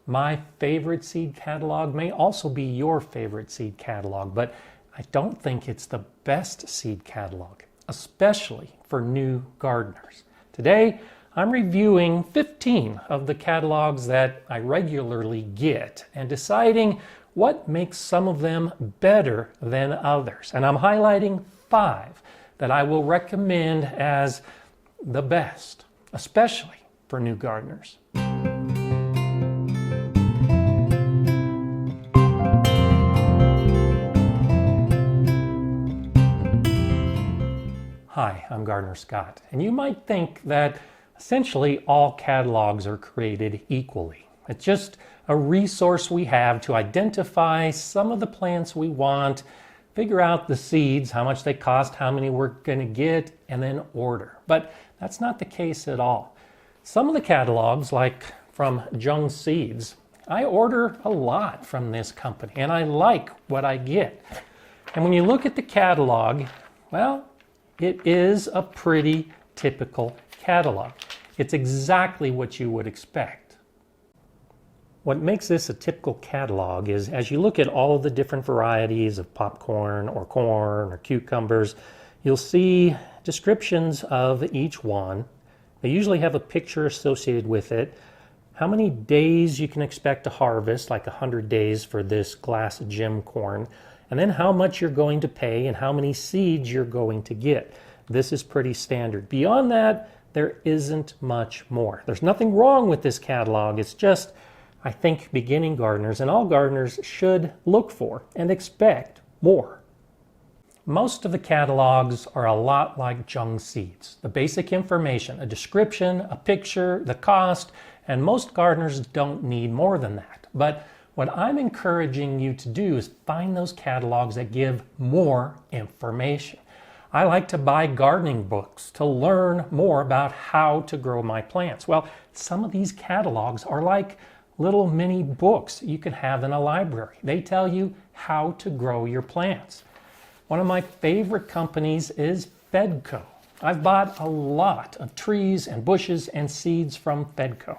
My favorite seed catalog may also be your favorite seed catalog, but I don't think it's the best seed catalog, especially for new gardeners. Today, I'm reviewing 15 of the catalogs that I regularly get and deciding what makes some of them better than others. And I'm highlighting 5 that I will recommend as the best, especially for new gardeners. Hi, I'm Gardener Scott, and you might think that essentially all catalogs are created equally. It's just a resource we have to identify some of the plants we want, figure out the seeds, how much they cost, how many we're going to get, and then order. But that's not the case at all. Some of the catalogs, like from Jung Seeds, I order a lot from this company, and I like what I get. And when you look at the catalog, well, it is a pretty typical catalog. It's exactly what you would expect. What makes this a typical catalog is as you look at all of the different varieties of popcorn or corn or cucumbers, you'll see descriptions of each one. They usually have a picture associated with it, how many days you can expect to harvest, like 100 days for this glass gem corn, and then how much you're going to pay and how many seeds you're going to get. This is pretty standard. Beyond that, there isn't much more. There's nothing wrong with this catalog. It's just, I think beginning gardeners and all gardeners should look for and expect more. Most of the catalogs are a lot like Jung Seeds. The basic information, a description, a picture, the cost, and most gardeners don't need more than that. But what I'm encouraging you to do is find those catalogs that give more information. I like to buy gardening books to learn more about how to grow my plants. Well, some of these catalogs are like little mini books you can have in a library. They tell you how to grow your plants. One of my favorite companies is Fedco. I've bought a lot of trees and bushes and seeds from Fedco.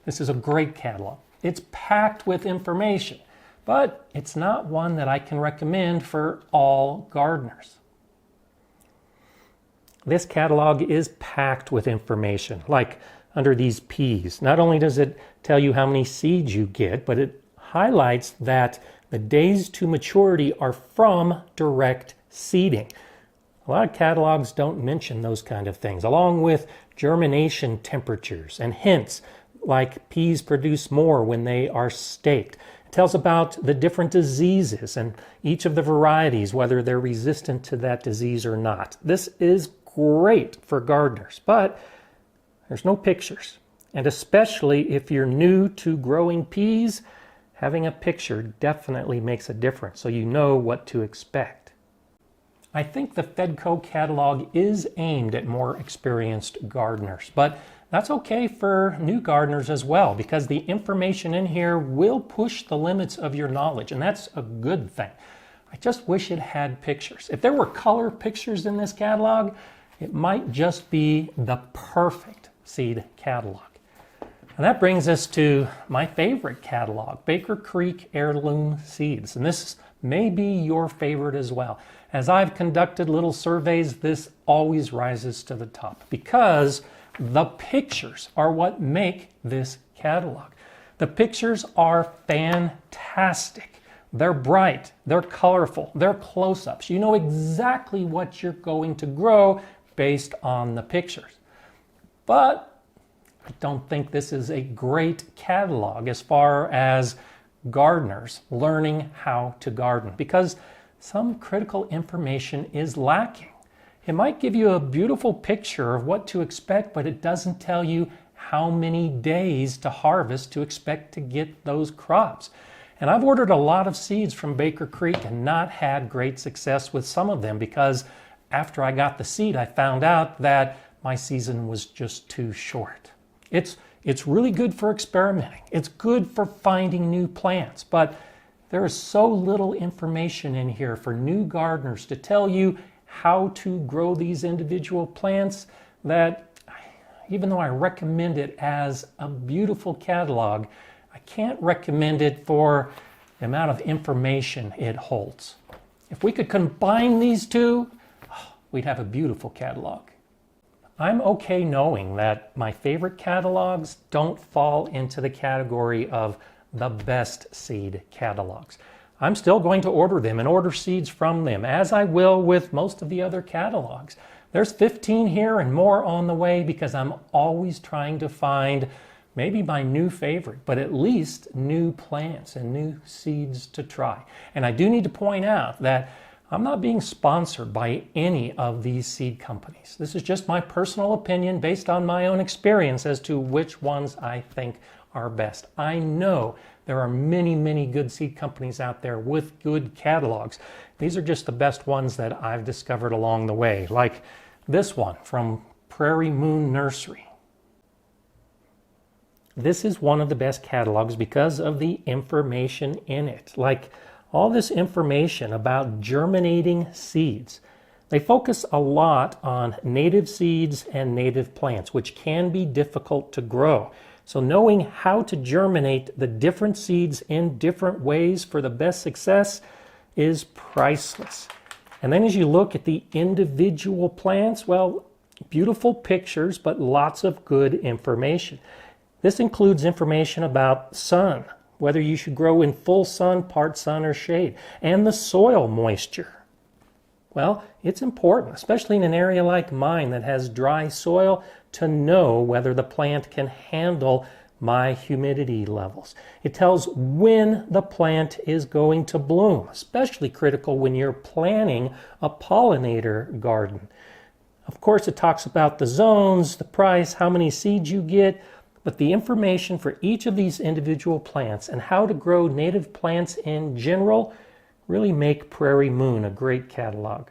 This is a great catalog. It's packed with information, but it's not one that I can recommend for all gardeners. This catalog is packed with information, like under these P's. Not only does it tell you how many seeds you get, but it highlights that the days to maturity are from direct seeding. A lot of catalogs don't mention those kind of things, along with germination temperatures and hints like peas produce more when they are staked. It tells about the different diseases and each of the varieties, whether they're resistant to that disease or not. This is great for gardeners, but there's no pictures. And especially if you're new to growing peas, having a picture definitely makes a difference so you know what to expect. I think the Fedco catalog is aimed at more experienced gardeners, but that's okay for new gardeners as well, because the information in here will push the limits of your knowledge, and that's a good thing. I just wish it had pictures. If there were color pictures in this catalog, it might just be the perfect seed catalog. And that brings us to my favorite catalog, Baker Creek Heirloom Seeds. And this may be your favorite as well. As I've conducted little surveys, this always rises to the top because the pictures are what make this catalog. The pictures are fantastic. They're bright, they're colorful, they're close-ups. You know exactly what you're going to grow based on the pictures. But I don't think this is a great catalog as far as gardeners learning how to garden, because some critical information is lacking. It might give you a beautiful picture of what to expect, but it doesn't tell you how many days to harvest to expect to get those crops. And I've ordered a lot of seeds from Baker Creek and not had great success with some of them because after I got the seed, I found out that my season was just too short. It's really good for experimenting. It's good for finding new plants, but there is so little information in here for new gardeners to tell you how to grow these individual plants that even though I recommend it as a beautiful catalog, I can't recommend it for the amount of information it holds. If we could combine these two, we'd have a beautiful catalog. I'm okay knowing that my favorite catalogs don't fall into the category of the best seed catalogs. I'm still going to order them and order seeds from them, as I will with most of the other catalogs. There's 15 here and more on the way because I'm always trying to find maybe my new favorite, but at least new plants and new seeds to try. And I do need to point out that I'm not being sponsored by any of these seed companies. This is just my personal opinion based on my own experience as to which ones I think are best. I know there are many, many good seed companies out there with good catalogs. These are just the best ones that I've discovered along the way, like this one from Prairie Moon Nursery. This is one of the best catalogs because of the information in it. Like all this information about germinating seeds. They focus a lot on native seeds and native plants, which can be difficult to grow. So knowing how to germinate the different seeds in different ways for the best success is priceless. And then as you look at the individual plants, well, beautiful pictures, but lots of good information. This includes information about sun, whether you should grow in full sun, part sun, or shade, and the soil moisture. Well, it's important, especially in an area like mine that has dry soil, to know whether the plant can handle my humidity levels. It tells when the plant is going to bloom, especially critical when you're planning a pollinator garden. Of course, it talks about the zones, the price, how many seeds you get, but the information for each of these individual plants and how to grow native plants in general really make Prairie Moon a great catalog.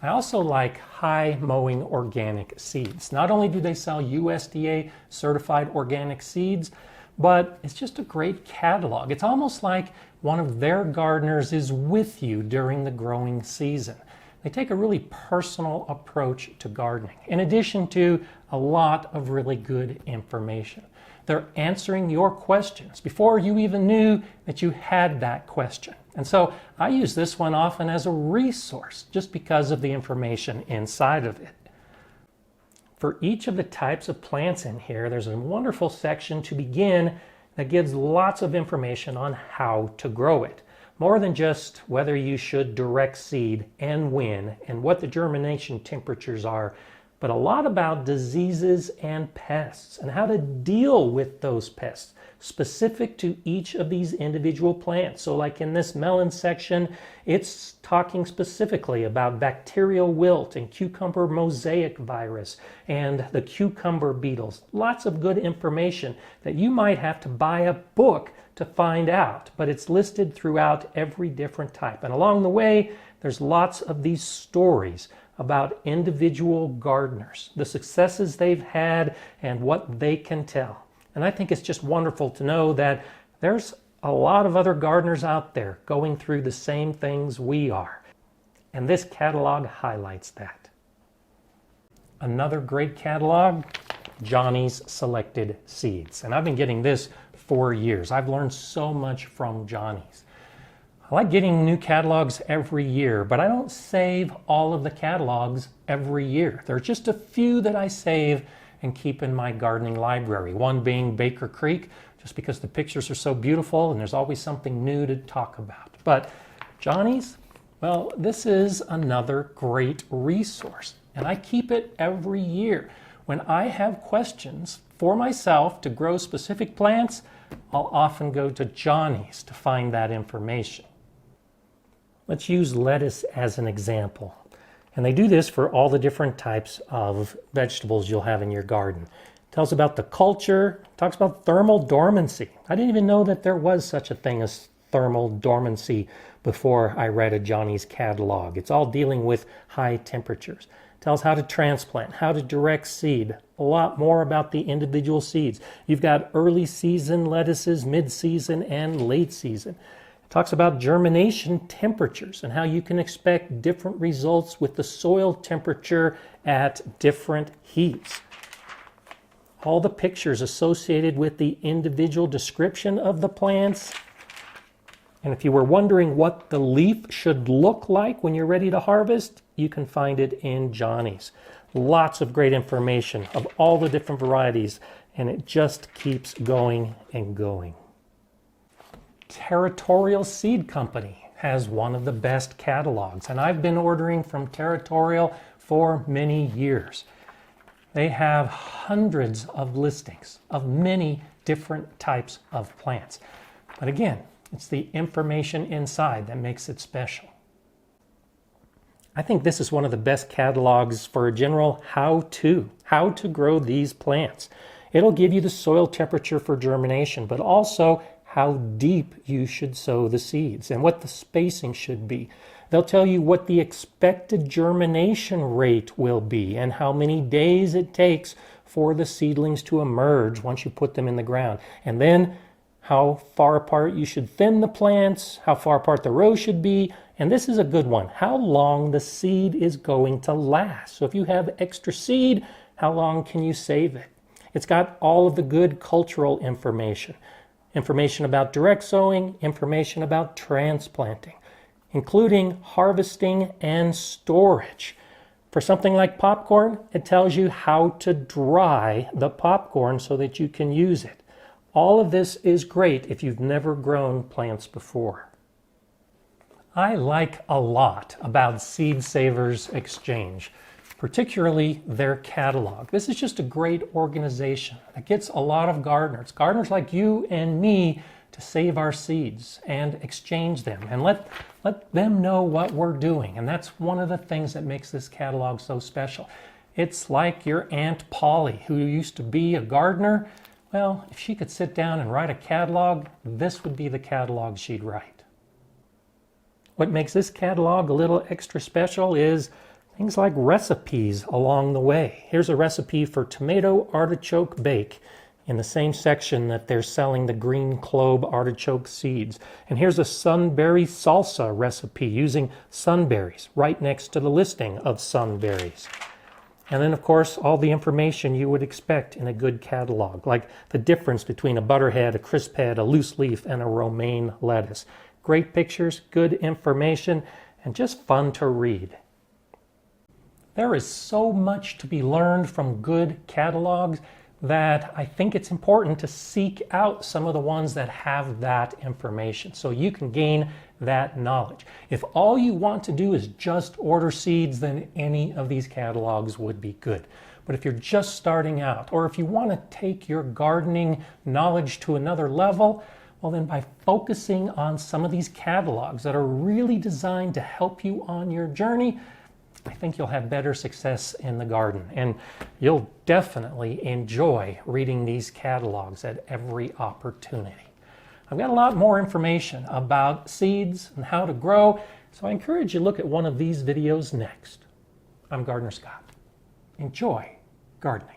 I also like High Mowing organic seeds. Not only do they sell USDA certified organic seeds, but it's just a great catalog. It's almost like one of their gardeners is with you during the growing season. They take a really personal approach to gardening, in addition to a lot of really good information. They're answering your questions before you even knew that you had that question. And so I use this one often as a resource just because of the information inside of it. For each of the types of plants in here, there's a wonderful section to begin that gives lots of information on how to grow it. More than just whether you should direct seed and when and what the germination temperatures are, but a lot about diseases and pests and how to deal with those pests specific to each of these individual plants. So like in this melon section, it's talking specifically about bacterial wilt and cucumber mosaic virus and the cucumber beetles. Lots of good information that you might have to buy a book to find out, but it's listed throughout every different type. And along the way, there's lots of these stories about individual gardeners, the successes they've had and what they can tell. And I think it's just wonderful to know that there's a lot of other gardeners out there going through the same things we are. And this catalog highlights that. Another great catalog, Johnny's Selected Seeds. And I've been getting this for years. I've learned so much from Johnny's. I like getting new catalogs every year, but I don't save all of the catalogs every year. There are just a few that I save and keep in my gardening library. One being Baker Creek, just because the pictures are so beautiful and there's always something new to talk about. But Johnny's, well, this is another great resource, and I keep it every year. When I have questions for myself to grow specific plants, I'll often go to Johnny's to find that information. Let's use lettuce as an example. And they do this for all the different types of vegetables you'll have in your garden. It tells about the culture, talks about thermal dormancy. I didn't even know that there was such a thing as thermal dormancy before I read a Johnny's catalog. It's all dealing with high temperatures. It tells how to transplant, how to direct seed, a lot more about the individual seeds. You've got early season lettuces, mid-season, and late season. It talks about germination temperatures and how you can expect different results with the soil temperature at different heats. all the pictures associated with the individual description of the plants. And if you were wondering what the leaf should look like when you're ready to harvest, you can find it in Johnny's. Lots of great information of all the different varieties, and it just keeps going and going. Territorial Seed Company has one of the best catalogs, and I've been ordering from Territorial for many years. They have hundreds of listings of many different types of plants. But again, it's the information inside that makes it special. I think this is one of the best catalogs for a general how to grow these plants. It'll give you the soil temperature for germination, but also how deep you should sow the seeds and what the spacing should be. They'll tell you what the expected germination rate will be and how many days it takes for the seedlings to emerge once you put them in the ground. And then how far apart you should thin the plants, how far apart the rows should be, and this is a good one, how long the seed is going to last. So if you have extra seed, how long can you save it? It's got all of the good cultural information. Information about direct sowing, information about transplanting, including harvesting and storage. For something like popcorn, it tells you how to dry the popcorn so that you can use it. All of this is great if you've never grown plants before. I like a lot about Seed Savers Exchange, particularly their catalog. This is just a great organization that gets a lot of gardeners like you and me, to save our seeds and exchange them and let them know what we're doing. And that's one of the things that makes this catalog so special. It's like your Aunt Polly, who used to be a gardener. Well, if she could sit down and write a catalog, this would be the catalog she'd write. What makes this catalog a little extra special is things like recipes along the way. Here's a recipe for tomato artichoke bake in the same section that they're selling the green clove artichoke seeds. And here's a sunberry salsa recipe using sunberries right next to the listing of sunberries. And then, of course, all the information you would expect in a good catalog, like the difference between a butterhead, a crisp head, a loose leaf, and a romaine lettuce. Great pictures, good information, and just fun to read. There is so much to be learned from good catalogs that I think it's important to seek out some of the ones that have that information so you can gain that knowledge. If all you want to do is just order seeds, then any of these catalogs would be good. But if you're just starting out, or if you want to take your gardening knowledge to another level, well then by focusing on some of these catalogs that are really designed to help you on your journey, I think you'll have better success in the garden, and you'll definitely enjoy reading these catalogs at every opportunity. I've got a lot more information about seeds and how to grow, so I encourage you to look at one of these videos next. I'm Gardener Scott. Enjoy gardening.